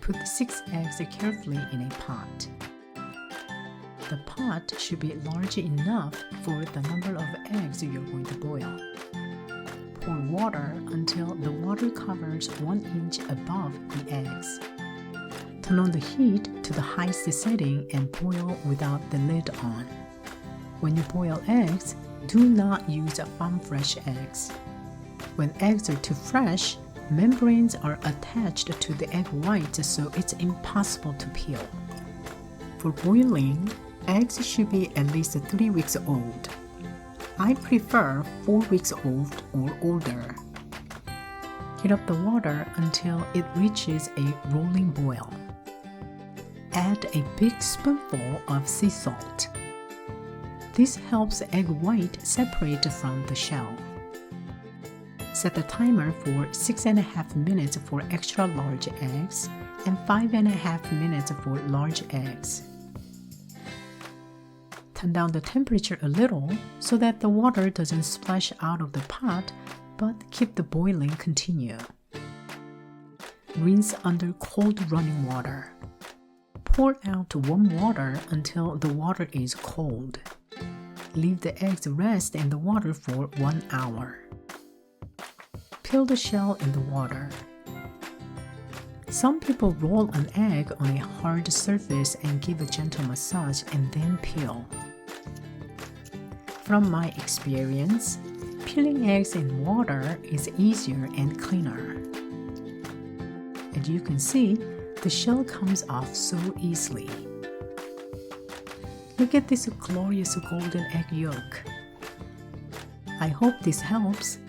Put 6 eggs carefully in a pot. The pot should be large enough for the number of eggs you're going to boil. Pour water until the water covers 1 inch above the eggs. Turn on the heat to the highest setting and boil without the lid on. When you boil eggs, do not use farm fresh eggs. When eggs are too fresh, membranes are attached to the egg white, so it's impossible to peel. For boiling, eggs should be at least 3 weeks old. I prefer 4 weeks old or older. Heat up the water until it reaches a rolling boil. Add a big spoonful of sea salt. This helps egg white separate from the shell. Set the timer for 6.5 minutes for extra large eggs and 5.5 minutes for large eggs. Turn down the temperature a little so that the water doesn't splash out of the pot, but keep the boiling continue. Rinse under cold running water. Pour out warm water until the water is cold. Leave the eggs rest in the water for 1 hour. Peel the shell in the water. Some people roll an egg on a hard surface and give a gentle massage and then peel. From my experience, peeling eggs in water is easier and cleaner. As you can see, the shell comes off so easily. Look at this glorious golden egg yolk. I hope this helps.